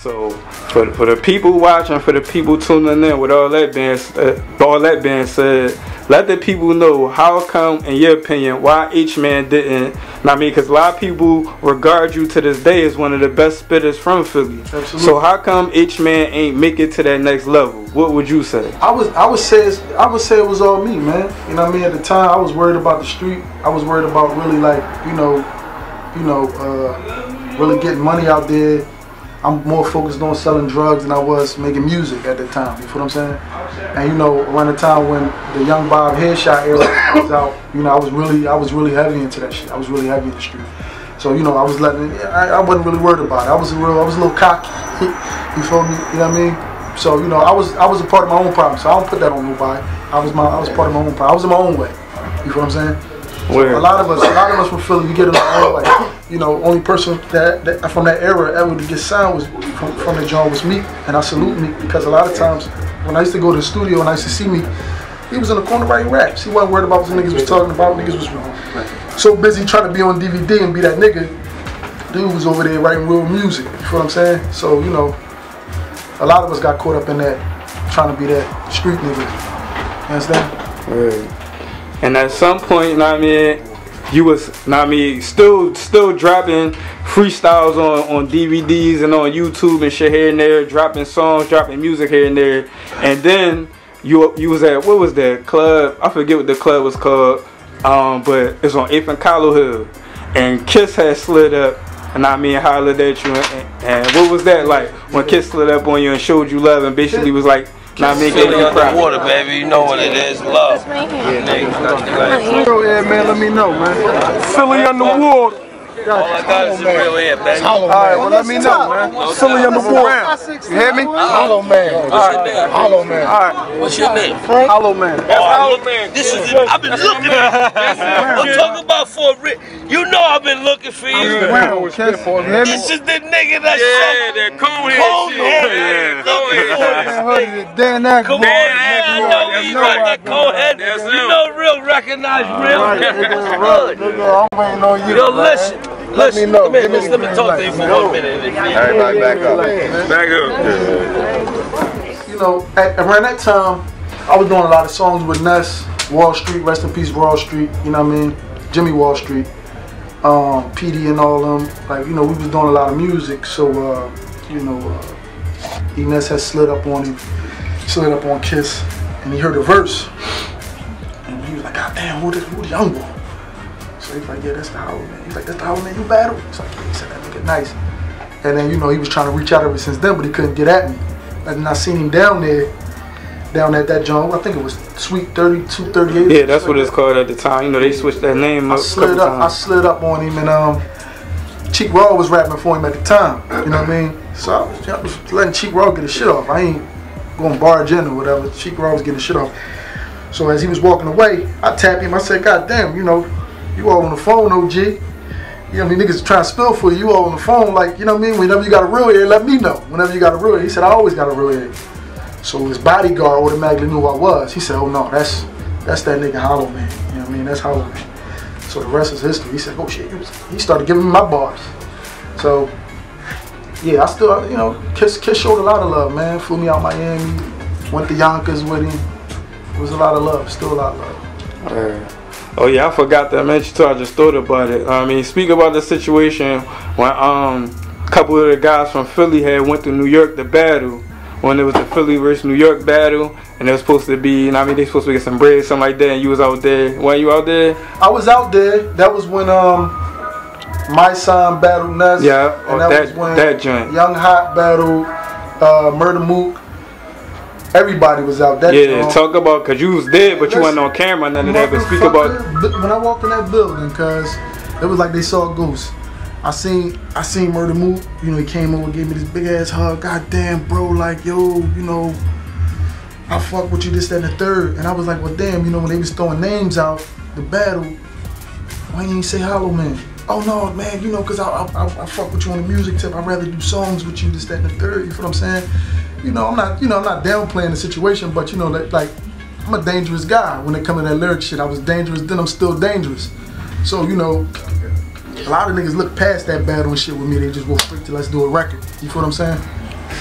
So for the people watching, for the people tuning in, with all that being said, let the people know how come, in your opinion, why H-Man didn't. I mean, because a lot of people regard you to this day as one of the best spitters from Philly. Absolutely. So how come H-Man ain't make it to that next level? What would you say? I would say it was all me, man. You know what I mean? At the time, I was worried about the street. I was worried about really, like, really getting money out there. I'm more focused on selling drugs than I was making music at the time. You feel what I'm saying? And you know, around the time when the Young Bob Headshot era was out, you know, I was really heavy into that shit. I was really heavy in the street. So you know, I was letting it, I wasn't really worried about it. I was a little cocky. You feel me? You know what I mean? So you know, I was a part of my own problem. So I don't put that on nobody. I was part of my own problem. I was in my own way. You feel what I'm saying? Where? A lot of us from Philly, we get in our own way. You know, only person that from that era ever to get signed was from the joint was Meek, and I salute Meek because a lot of times when I used to go to the studio and I used to see Meek, he was in the corner writing raps. He wasn't worried about what the niggas was talking about. Niggas was so busy trying to be on DVD and be that nigga. Dude was over there writing real music. You feel what I'm saying? So you know, a lot of us got caught up in that, trying to be that street nigga. You understand? Right. And at some point, you know what I mean, you was, you know what I mean, still dropping freestyles on DVDs and on YouTube and shit here and there, dropping songs, dropping music here and there. And then you was at, what was that club? I forget what the club was called, but it's on 8th and Collo Hill. And Kiss had slid up, and I mean, hollered at you. And what was that like when Kiss slid up on you and showed you love and basically was like, nah, me get you proud. Water, baby. You know what it is. Love. Go ahead, man. Let me know, man. Philly underwater. All I got is a real air, baby. Alright, well let me know, man. Philly underwater. You hear me? Hollow Man. Alright. Hollow Man. Alright. What's your name? Hollow Man. Hollow Man. This is it. I've been looking at you. I'm talking about for a real. You know I've been looking for you. This is the nigga that that conehead. Dan Aykroyd. Come on, I know you got that conehead. You know real, recognize real. Yo, listen. Let me know. Let me talk to you for 1 minute. Everybody back up. Back up. You know, around that time, I was doing a lot of songs with Ness, Wall Street, rest in peace, Wall Street. You know what I mean? Jimmy Wall Street, PD and all them. Like, you know, we was doing a lot of music. So, you know, Ness had slid up on him, slid up on Kiss, and he heard a verse, and he was like, "God damn, who the young boy?" So he's like, "Yeah, that's the Hollow Man." He's like, "That's the Hollow Man you battle?" He's like, "Yeah." He said, "That nigga nice." And then, you know, he was trying to reach out ever since then, but he couldn't get at me. And then I seen him down at that joint. I think it was Sweet 32, 38. Yeah, that's what it's called at the time. You know, they switched that name up. I slid up on him, and Cheek Raw was rapping for him at the time. You know what I mean? So I was letting Cheek Raw get his shit off. I ain't going barge in or whatever. Cheek Raw was getting his shit off. So as he was walking away, I tapped him. I said, "God damn, you know, you all on the phone, OG. You know what I mean? Niggas trying to spill for you. You all on the phone, like, you know what I mean? Whenever you got a real ear, let me know. Whenever you got a real ear." He said, "I always got a real ear." So his bodyguard automatically knew who I was. He said, "Oh no, that's that nigga Hollow Man." You know what I mean? That's Hollow Man. So the rest is history. He said, "Oh shit." He started giving me my bars. So yeah, I still, you know, Kiss showed a lot of love, man. Flew me out Miami, went to Yonkers with him. It was a lot of love, still a lot of love. Oh yeah, I forgot that mention too. I just thought about it. I mean, speak about the situation when a couple of the guys from Philly had went to New York to battle. When it was the Philly versus New York battle, and it was supposed to be, you know, I mean, they supposed to get some bread, something like that, and you was out there. Were you out there? I was out there. That was when My Son battled Ness. Yeah, and that was when that joint. Young Hot battled Murder Mook. Everybody was out that Yeah, talk about, cause you was there, but you wasn't on camera, none of that. But speak about when I walked in that building, cause it was like they saw a ghost. I seen Murder Mook. You know, he came over, gave me this big ass hug. God damn, bro, like, yo, you know, I fuck with you, this, that, and the third. And I was like, well, damn, you know, when they was throwing names out, the battle, why you ain't say Hollow Man? Oh no, man, you know, cause I fuck with you on the music tip. I'd rather do songs with you, this, that, and the third. You feel what I'm saying? You know, I'm not downplaying the situation, but you know, like, I'm a dangerous guy when it comes to that lyric shit. I was dangerous, then I'm still dangerous. So, you know, a lot of niggas look past that battle and shit with me. They just go straight to let's do a record. You feel what I'm saying?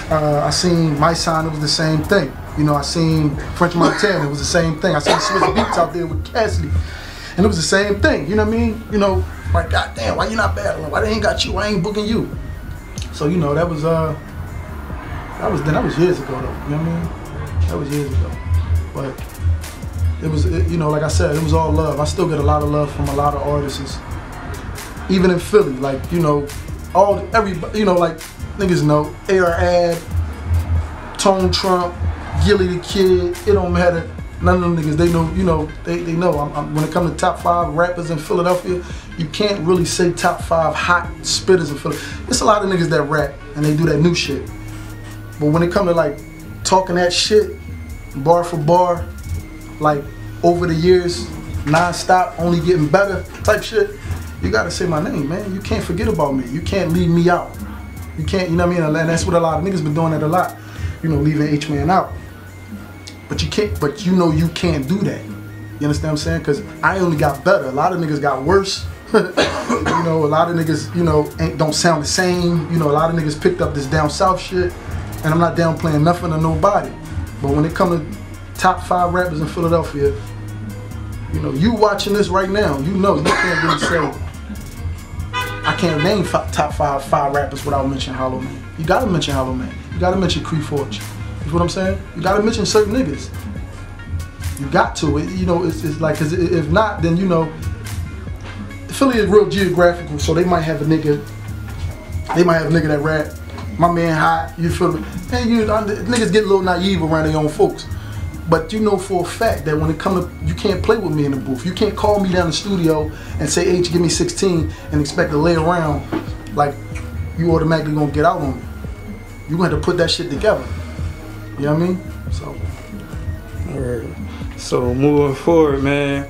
I seen My Sign, it was the same thing. You know, I seen French Montana, it was the same thing. I seen Swiss Beats out there with Cassidy, and it was the same thing. You know what I mean? You know, like, goddamn, why you not battling? Why they ain't got you? Why ain't booking you? So, you know, that was years ago, though. You know what I mean? That was years ago. But it was, you know, like I said, it was all love. I still get a lot of love from a lot of artists, even in Philly. Like, you know, everybody, you know, like niggas know, A.R.Ad, Tone Trump, Gilly the Kid. It don't matter. None of them niggas, they know, you know, they know. When it comes to top 5 rappers in Philadelphia, you can't really say top 5 hot spitters in Philadelphia. It's a lot of niggas that rap and they do that new shit. But when it comes to like talking that shit, bar for bar, like over the years, non-stop, only getting better type shit, you gotta say my name, man. You can't forget about me. You can't leave me out. You can't, you know what I mean? And that's what a lot of niggas been doing that a lot. You know, leaving H-Man out. But you can't, but you know you can't do that. You understand what I'm saying? Cause I only got better. A lot of niggas got worse. You know, a lot of niggas, you know, don't sound the same. You know, a lot of niggas picked up this down south shit. And I'm not downplaying nothing or nobody. But when it comes to top 5 rappers in Philadelphia, you know, you watching this right now, you know you can't really say, I can't name top five rappers without mentioning Hollow Man. You gotta mention Hollow Man. You gotta mention Cree Forge. You know what I'm saying? You gotta mention certain niggas. You got to. You know, it's like, cause if not, then you know, Philly is real geographical, so they might have a nigga that rap. My man hot, you feel me? Man, niggas get a little naive around their own folks. But you know for a fact that when it comes to, you can't play with me in the booth. You can't call me down the studio and say, H, give me 16 and expect to lay around like you automatically gonna get out on me. You gonna have to put that shit together. You know what I mean? So. Alright. So moving forward, man.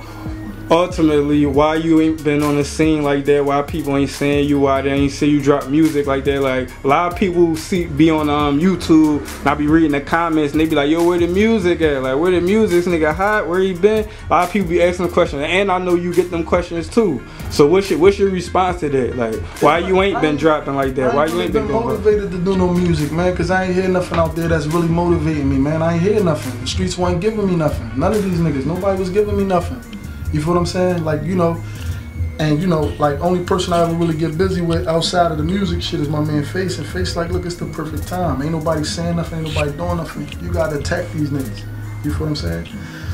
Ultimately, why you ain't been on the scene like that? Why people ain't saying you? Why they ain't see you drop music like that? Like a lot of people be on YouTube and I be reading the comments and they be like, yo, where the music at? Like, where the music? This nigga hot? Where he been? A lot of people be asking the questions, and I know you get them questions too. So what's your response to that? Like, why you ain't been dropping like that? Why you ain't been motivated to do no music, man? Cause I ain't hear nothing out there that's really motivating me, man. I ain't hear nothing. The streets weren't giving me nothing. None of these niggas, nobody was giving me nothing. You feel what I'm saying? Like, you know, and you know, like only person I ever really get busy with outside of the music shit is my man Face. And Face like, look, it's the perfect time. Ain't nobody saying nothing, ain't nobody doing nothing. You gotta attack these niggas. You feel what I'm saying?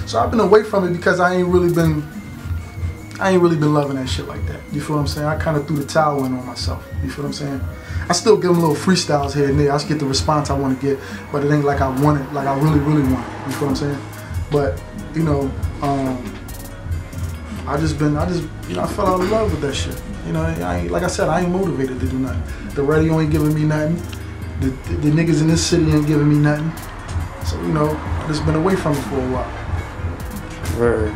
So I've been away from it because I ain't really been loving that shit like that. You feel what I'm saying? I kind of threw the towel in on myself. You feel what I'm saying? I still give them little freestyles here and there. I just get the response I want to get, but it ain't like I want it, like I really want it. You feel what I'm saying? But, you know, I fell out of love with that shit. You know, like I said, I ain't motivated to do nothing. The radio ain't giving me nothing. The niggas in this city ain't giving me nothing. So, you know, I just been away from it for a while. Right.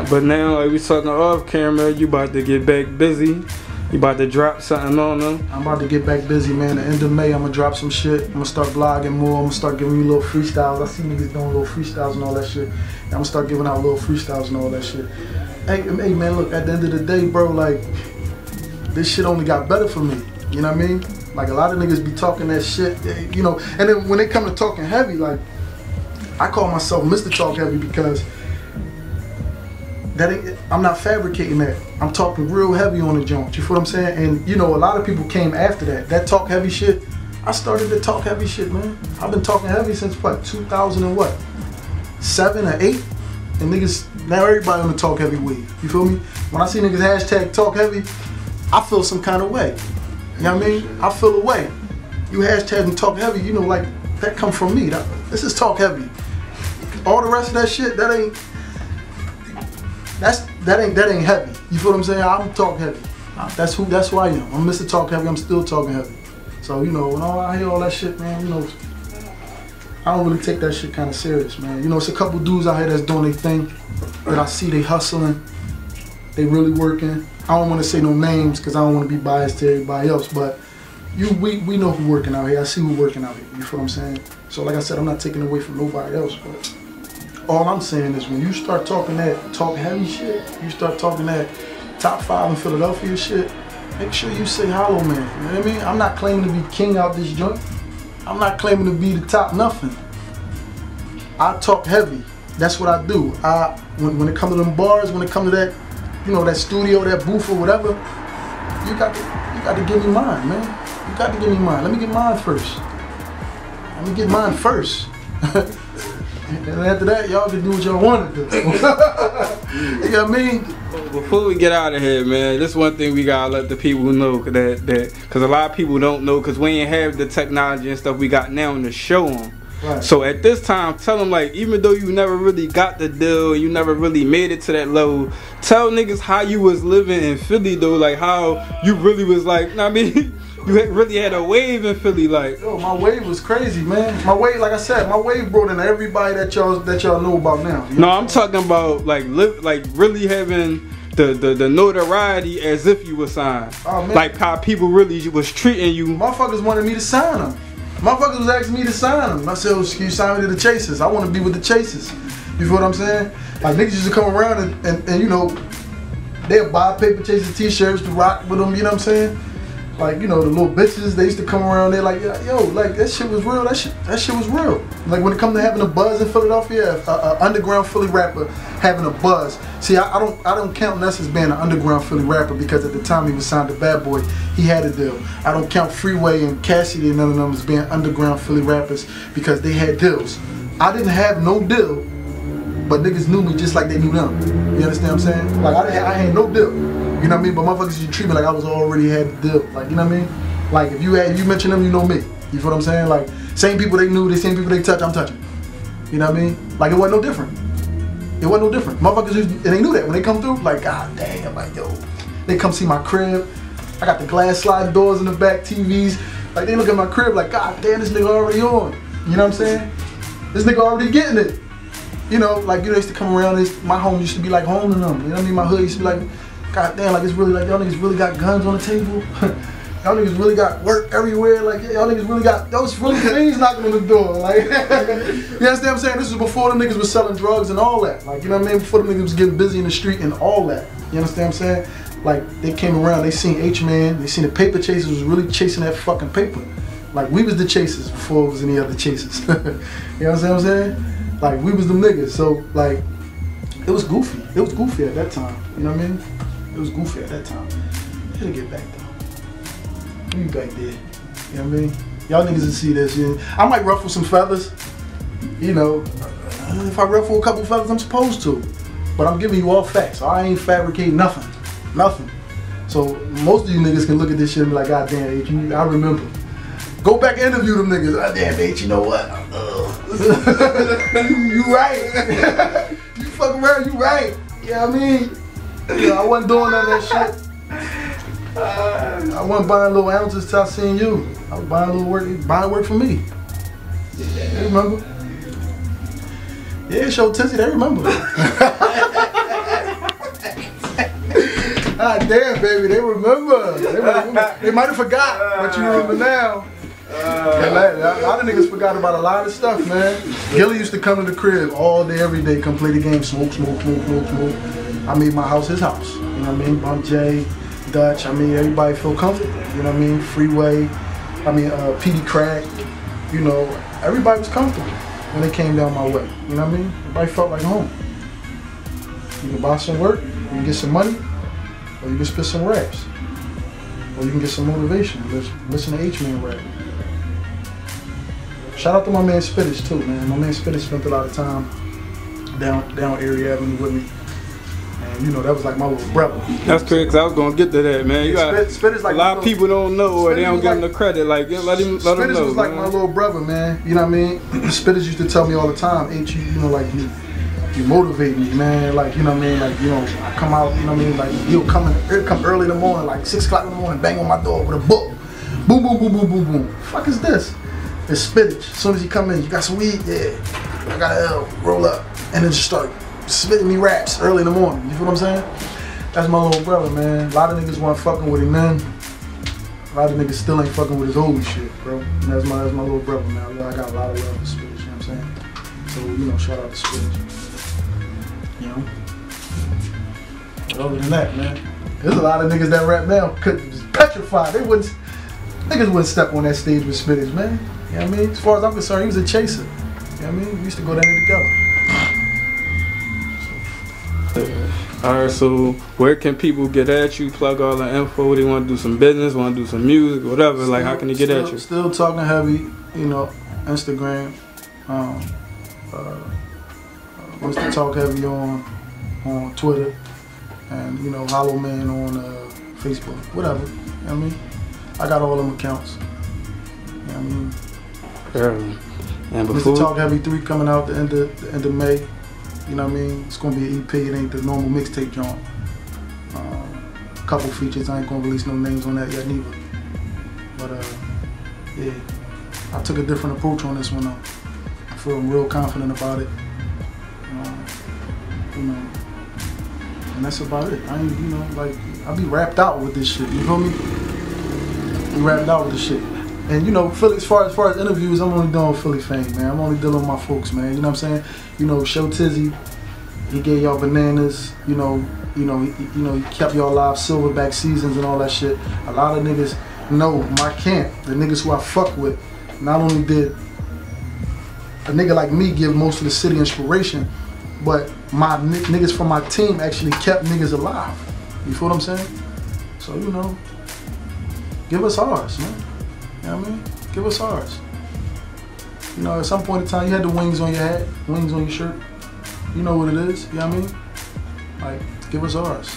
But now, like we talking off camera, you about to get back busy. You about to drop something on them. I'm about to get back busy, man. The end of May, I'm gonna drop some shit. I'm gonna start blogging more. I'm gonna start giving you little freestyles. I see niggas doing little freestyles and all that shit. I'm gonna start giving out little freestyles and all that shit. Hey man, look, at the end of the day, bro, like, this shit only got better for me. You know what I mean? Like, a lot of niggas be talking that shit, you know. And then when they come to talking heavy, like, I call myself Mr. Talk Heavy because I'm not fabricating that. I'm talking real heavy on the joint. You feel what I'm saying? And you know, a lot of people came after that. That talk heavy shit. I started to talk heavy shit, man. I've been talking heavy since what, 2007 or 8? And niggas, now everybody on the talk heavy wave. You feel me? When I see niggas hashtag talk heavy, I feel some kind of way. You know what I mean? I feel a way. You hashtag talk heavy, you know, like, that come from me. This is talk heavy. All the rest of that shit, that ain't heavy. You feel what I'm saying? I'm talk heavy. That's who I am. I'm Mr. Talk Heavy. I'm still talking heavy. So, you know, when I hear all that shit, man, you know, I don't really take that shit kind of serious, man. You know, it's a couple dudes out here that's doing their thing that I see they hustling, they really working. I don't want to say no names because I don't want to be biased to everybody else, but we know who working out here. I see who working out here. You feel what I'm saying? So, like I said, I'm not taking away from nobody else, but all I'm saying is when you start talking that talk heavy shit, you start talking that top 5 in Philadelphia shit, make sure you say Hollow Man. You know what I mean? I'm not claiming to be king out this joint. I'm not claiming to be the top nothing. I talk heavy. That's what I do. When it comes to them bars, when it comes to that, you know, that studio, that booth or whatever, you got to give me mine, man. You got to give me mine. Let me get mine first. Let me get mine first. And after that, y'all can do what y'all want to do. You know what I mean? Before we get out of here, man, this one thing we gotta let the people know, because a lot of people don't know, because we ain't have the technology and stuff we got now to show them. Right. So at this time, tell them, like, even though you never really got the deal, you never really made it to that level, tell niggas how you was living in Philly though, like how you really was like, I mean, you really had a wave in Philly, like. Yo, my wave was crazy, man. My wave, like I said, my wave brought in everybody that y'all know about now. You know? No, I'm talking about like really having the notoriety as if you were signed. Oh, man. Like how people really was treating you. Motherfuckers wanted me to sign them. Motherfuckers was asking me to sign them. I said, oh, can you sign me to the Chasers? I want to be with the Chasers. You feel what I'm saying? Like niggas used to come around and you know, they'll buy Paper Chaser t-shirts to rock with them, you know what I'm saying? Like, you know, the little bitches, they used to come around there like, yo, like that shit was real, that shit was real. Like when it comes to having a buzz in Philadelphia, a underground Philly rapper having a buzz. See, I don't count Ness as being an underground Philly rapper because at the time he was signed to Bad Boy, he had a deal. I don't count Freeway and Cassidy and none of them as being underground Philly rappers because they had deals. I didn't have no deal, but niggas knew me just like they knew them. You understand what I'm saying? Like I had no deal. You know what I mean? But motherfuckers used to treat me like I was already had the deal. Like, you know what I mean? Like if you mention them, you know me. You feel what I'm saying? Like same people they knew, the same people they touch, I'm touching. You know what I mean? Like it wasn't no different. It wasn't no different. Motherfuckers used to, and they knew that when they come through, like, god damn, like yo. They come see my crib. I got the glass sliding doors in the back, TVs. Like they look at my crib like, god damn, this nigga already on. You know what I'm saying? This nigga already getting it. You know, like you know, used to come around, my home used to be like home to them. You know what I mean? My hood used to be like, god damn, like it's really like y'all niggas really got guns on the table. Y'all niggas really got work everywhere. Like y'all niggas really got those really things knocking on the door. Like you understand what I'm saying? This was before them niggas was selling drugs and all that. Like you know what I mean? Before them niggas was getting busy in the street and all that. You understand what I'm saying? Like they came around, they seen H-Man, they seen the Paper Chasers was really chasing that fucking paper. Like we was the chasers before it was any other chasers. You know what I'm saying? Like we was them niggas. So like it was goofy. It was goofy at that time. You know what I mean? It was goofy at that time. It'll get back though. We back there. You know what I mean? Y'all niggas will see this. Yeah. I might ruffle some feathers. You know, if I ruffle a couple feathers, I'm supposed to. But I'm giving you all facts. So I ain't fabricating nothing. Nothing. So most of you niggas can look at this shit and be like, god damn, H, I remember. Go back and interview them niggas. God damn, H, you know what? You right. You fuck around, you right. You know what I mean? Yeah, I wasn't doing none of that shit. I wasn't buying little ounces till I seen you. I was buying a little work, buying work for me. Yeah, they remember? Yeah, show Tizzy, they remember. Ah, damn, baby, they remember. They might have forgot, but you remember now. A lot of niggas forgot about a lot of stuff, man. Gilly used to come to the crib all day, every day, come play the game, smoke. I made my house his house. You know what I mean? Bump J, Dutch. I mean, everybody feel comfortable. You know what I mean? Freeway. I mean, PD Crack. You know, everybody was comfortable when they came down my way. You know what I mean? Everybody felt like home. You can buy some work, you can get some money, or you can spit some raps. Or you can get some motivation. Listen to H-Man rap. Shout out to my man Spittage too, man. My man Spittage spent a lot of time down Erie Avenue with me. And you know, that was like my little brother. That's crazy, because I was going to get to that, man. You got Spittage like a lot of people don't know, or they don't give him the credit. Like, let them know. Spittage was like my little brother, man. You know what I mean? Spittage used to tell me all the time, H, you know, like you motivate me, man. Like, you know what I mean? Like, you know, I come out, you know what I mean? Like, he'll come early in the morning, like 6 o'clock in the morning, bang on my door with a book. Boom, boom, boom, boom, boom, boom. The fuck is this? It's Spittage. As soon as he come in, you got some weed? Yeah. I got an L, roll up. And then just start spitting me raps early in the morning. You feel what I'm saying? That's my little brother, man. A lot of niggas weren't fucking with him, man. A lot of niggas still ain't fucking with his old shit, bro. And that's my little brother now. I got a lot of love for Spittage, you know what I'm saying? So, you know, shout out to Spittage. You know? But other than that, man, there's a lot of niggas that rap now just petrified. They wouldn't. Niggas wouldn't step on that stage with Spittaz, man. You know what I mean? As far as I'm concerned, he was a chaser. You know what I mean? We used to go down there together. Alright, so where can people get at you? Plug all the info. They want to do some business, want to do some music, whatever. Like, how can they get at you? Still talking heavy, you know, Instagram. Mr. Talk Heavy on Twitter. And, you know, Hollow Man on Facebook. Whatever. You know what I mean? I got all them accounts. You know what I mean? And before Mr. Talk Heavy 3 coming out the end of May. You know what I mean? It's gonna be an EP. It ain't the normal mixtape joint. Couple features. I ain't gonna release no names on that yet neither. But yeah, I took a different approach on this one though. I feel real confident about it. You know, and that's about it. I ain't, you know, like I be wrapped out with this shit. You feel me? I'm wrapped out with this shit. And you know, Philly, as far as interviews, I'm only doing Philly fame, man. I'm only dealing with my folks, man. You know what I'm saying? You know, Show Tizzy, he gave y'all bananas. He kept y'all alive, Silverback seasons and all that shit. A lot of niggas know my camp, the niggas who I fuck with. Not only did a nigga like me give most of the city inspiration, but my niggas from my team actually kept niggas alive. You feel what I'm saying? So, you know, give us ours, man. You know what I mean? Give us ours. You know, at some point in time, you had the wings on your hat, wings on your shirt. You know what it is, you know what I mean? Like, give us ours.